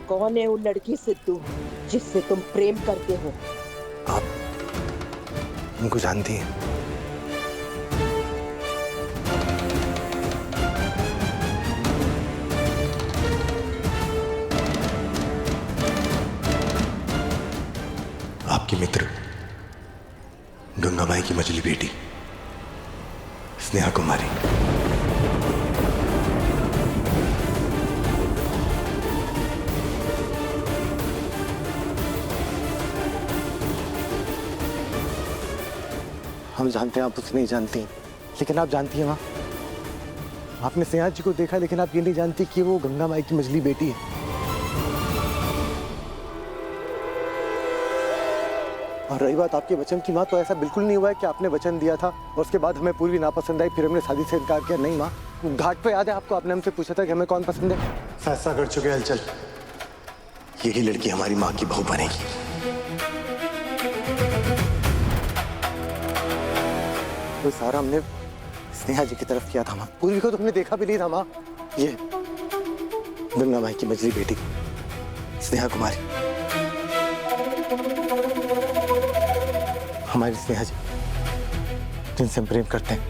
कौन है वो लड़की सिद्धू जिससे तुम प्रेम करते हो? आप उनको जानती हैं? आपकी मित्र गंगा माई की मझली बेटी स्नेहा कुमारी। हम जानते हैं आप उसे नहीं जानती, लेकिन आप जानती हैं माँ। आपने स्नेहा जी को देखा, लेकिन आप ये नहीं जानती कि वो गंगा माई की मझली बेटी है। और रही बात आपके वचन की माँ, तो ऐसा बिल्कुल नहीं हुआ है कि आपने वचन दिया था और उसके बाद हमें पूरी नापसंद आई, फिर हमने शादी से इनकार किया। नहीं माँ, घाट पे याद है आपको, आपने हमसे पूछा था कि हमें कौन पसंद है। फैसला कर चुके हलचल, यही लड़की हमारी माँ की बहू बनेगी। तो सारा हमने स्नेहा जी की तरफ किया था माँ। पूर्वी को तो हमने देखा भी नहीं था माँ। ये गंगा माई की मझली बेटी स्नेहा कुमारी, हमारी स्नेहा जी, जिनसे हम प्रेम करते हैं।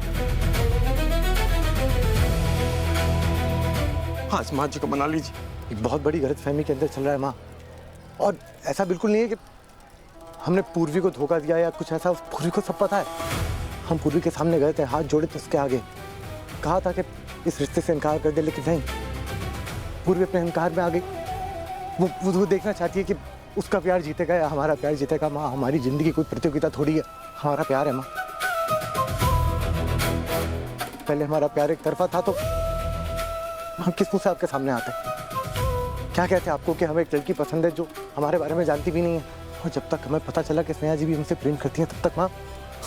आज माँ जी को मना लीजिए। एक बहुत बड़ी गलतफहमी के अंदर चल रहा है माँ, और ऐसा बिल्कुल नहीं है कि हमने पूर्वी को धोखा दिया या कुछ ऐसा। पूर्वी को सब पता है। हम पूर्वी के सामने गए थे, हाथ जोड़े थे उसके आगे, कहा था कि इस रिश्ते से इनकार कर दे, लेकिन नहीं, पूर्वी अपने इनकार में आ गई। वो देखना चाहती है कि उसका प्यार जीतेगा या हमारा प्यार जीतेगा। माँ, हमारी जिंदगी कोई प्रतियोगिता थोड़ी है, हमारा प्यार है माँ। पहले हमारा प्यार एक तरफा था, तो हम किस मुंह से आपके सामने आते? क्या कहते आपको कि हमें एक लड़की पसंद है जो हमारे बारे में जानती भी नहीं है। और जब तक हमें पता चला कि स्नेहा जी भी हमसे प्रेम करती हैं, तब तक माँ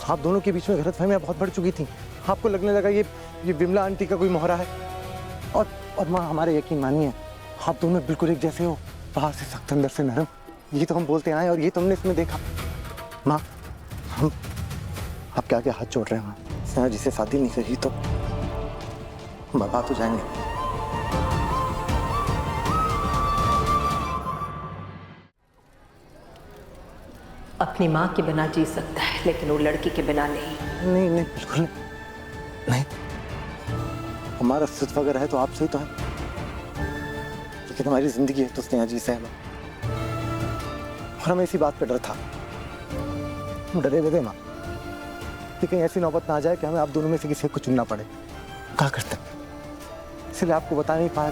आप दोनों के बीच में गलतफहमियां बहुत बढ़ चुकी थी। आपको लगने लगा ये विमला आंटी का कोई मोहरा है। और माँ, हमारे यकीन मानिए, आप दोनों बिल्कुल एक जैसे हो, बाहर से सख्त अंदर से नरम। ये तो हम बोलते आए और ये तो हमने इसमें देखा। माँ, हम आपके आगे हाथ जोड़ रहे हैं माँ। स्नेहा जी से शादी नहीं रही तो बर्बाद हो जाएंगे। अपनी माँ के बिना जी सकता है, लेकिन वो लड़की के बिना नहीं। नहीं नहीं, बिल्कुल नहीं। हमारा अस्तित्व अगर है तो आपसे ही तो है, लेकिन हमारी जिंदगी है तो स्नेहा जी से है। और हमें इसी बात पे डर था, हम डरे हुए थे माँ, लेकिन ऐसी नौबत ना आ जाए कि हमें आप दोनों में से किसी को चुनना पड़े। क्या करते, इसलिए आपको बता नहीं पाया,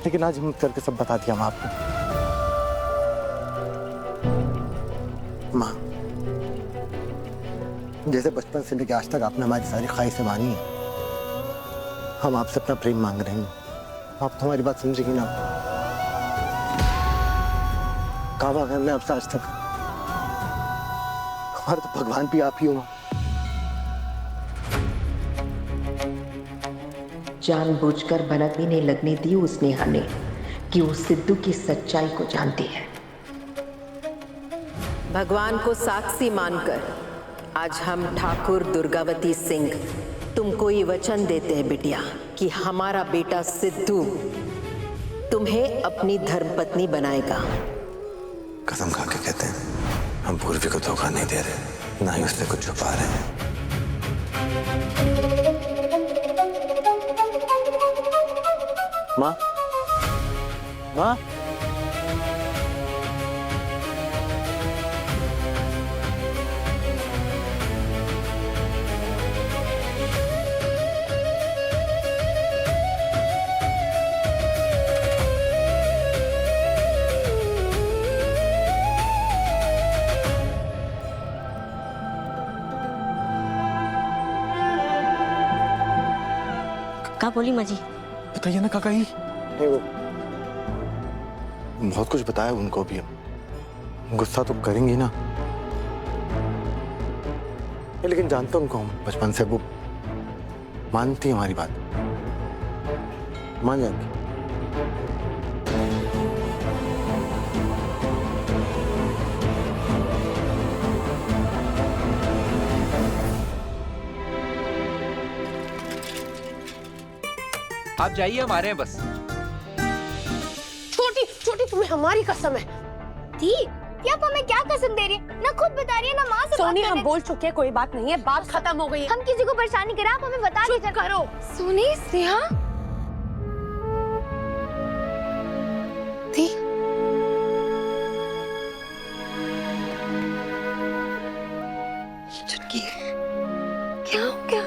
लेकिन आज हम करके सब बता दिया माँ आपको। माँ, जैसे बचपन से लेकर आज तक आपने हमारी सारी ख्वाहिशें मानी है, हम आपसे अपना प्रेम मांग रहे हैं। आप तो हमारी बात समझेगी ना। कहा मांगा हमने आपसे आज तक? हमारे तो भगवान भी आप ही हो माँ। जानबूझकर भनक भी नहीं लगने दी उस नेहा ने कि वो सिद्धू की सच्चाई को जानती है। भगवान को साक्षी मानकर आज हम ठाकुर दुर्गावती सिंह तुमको ये वचन देते हैं बिटिया कि हमारा बेटा सिद्धू तुम्हें अपनी धर्मपत्नी बनाएगा। कसम खा के कहते हैं, हम पूर्वी को धोखा नहीं दे रहे, ना ही उससे कुछ छुपा रहे हैं। माँ, माँ, क्या बोली माँ जी? बताइए ना काका। ही नहीं, वो बहुत कुछ बताया उनको भी। हम गुस्सा तो करेंगे ना, लेकिन जानता हूँ उनको, हम बचपन से वो मानती है हमारी बात, मान जाएंगे। आप जाइए, हमारे हैं बस। छोटी छोटी तुम्हें हमारी कसम है। दी ये आप हमें क्या कसम दे रही है? ना खुद बता रही है ना माँ से सोनी बात कर हम रहे बोल चुके हैं, कोई बात नहीं है, बात खत्म हो गई है। हम किसी को परेशानी करें आप हमें बता दीजिए। करो सोनी स्नेहा दी चुटकी क्या हो गया?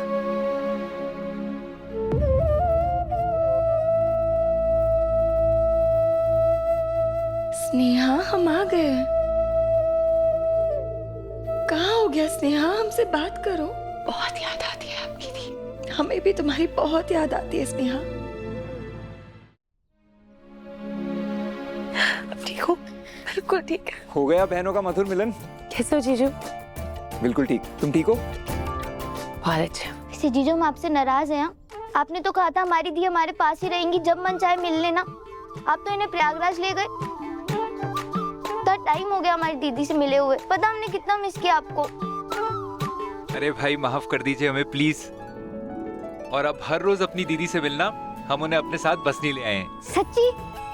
स्नेहा हम आ गए। कहाँ हो गया स्नेहा? हमसे बात करो। बहुत याद आती है आपकी दी। हमें भी तुम्हारी बहुत याद आती है स्नेहा। अब ठीक हो? बिल्कुल ठीक है। हो गया बहनों का मधुर मिलन। कैसे हो जीजू? बिल्कुल ठीक, तुम ठीक हो? बहुत अच्छा। वैसे जीजू हम आपसे नाराज हैं। आपने तो कहा था हमारी दी हमारे पास ही रहेंगी, जब मन चाहे मिल लेना। आप तो इन्हें प्रयागराज ले गए। टाइम हो गया हमारी दीदी से मिले हुए, पता हमने कितना मिस किया आपको। अरे भाई माफ कर दीजिए हमें प्लीज। और अब हर रोज अपनी दीदी से मिलना, हम उन्हें अपने साथ बसने ले आए हैं। सच्ची?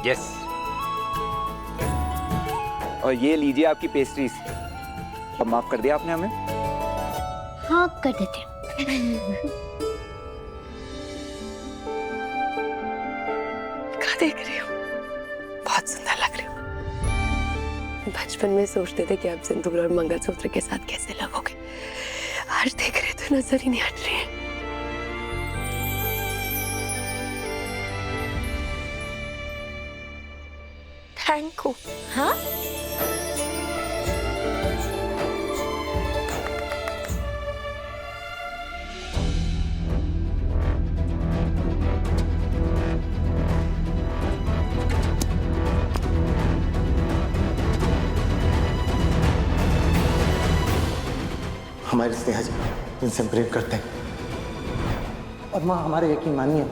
यस। और ये लीजिए आपकी पेस्ट्रीज। अब माफ कर दिया आपने हमें? हाँ कर देते। क्या देख रही हो? बहुत सुंदर लग रही हो। बचपन में सोचते थे कि आप सिंदूर और मंगलसूत्र के साथ कैसे लगोगे, आज देख रहे तो नजर ही नहीं हट रही है। Thank you. हाँ हमारी स्नेहा जी इनसे हम प्रेम करते हैं। और माँ हमारे यकीन मानिए,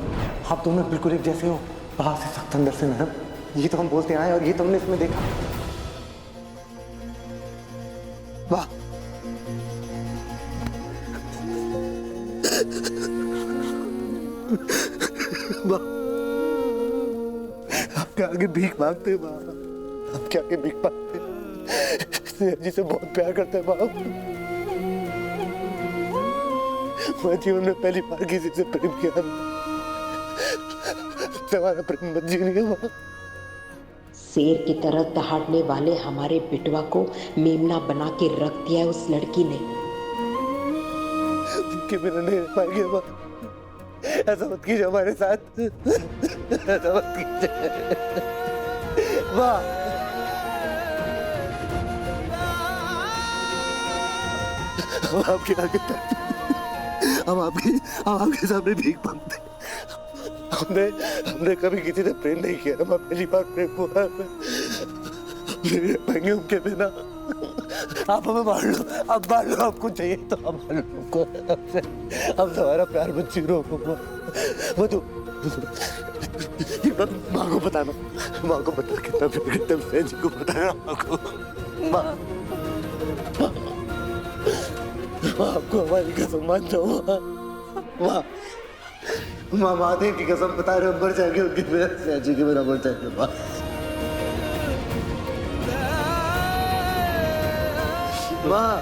आप दोनों बिल्कुल एक जैसे हो, बाहर से सख्त अंदर से नरम। ये तो हम बोलते आए और ये तो हमने इसमें देखा। वाह वाह, आपके आगे भीख मांगते हैं माँ, आपके आगे भीख मांगते हैं। स्नेहा जी से बहुत प्यार करते हैं माँ। मैं जीवन में पहली बार किसी से प्रेम किया। तुम्हारा प्रेम मत जीनी है। शेर की तरह दहाड़ने वाले हमारे बिटवा को मेमना बना के रख दिया उस लड़की ने। उनके बिना नहीं रह पाएंगे माँ। ऐसा मत कीजिए हमारे साथ, ऐसा मत कीजिए माँ। हम आपके आगे हम आपके सामने भीख मांगते। हमने कभी किसी से प्रेम नहीं किया। हम पहली बार प्रेम हुआ। नहीं रह पाएंगे उनके बिना। आप हमें मार लो, अब मार लो, आपको चाहिए तो हम मार लो हमको। अब हमारा प्यार मत छीनो। मधु ये बात माँ को बताना, माँ को बता कितना प्यार करते हैं। फ्रेंड जी को बताना माँ को। माँ आपको हमारी कसम मान जाओ माँ। माँ महादेव की कसम बता रहे हो, मर जाएंगे उनके बिना, स्नेहा जी के बिना मर जाएंगे माँ। माँ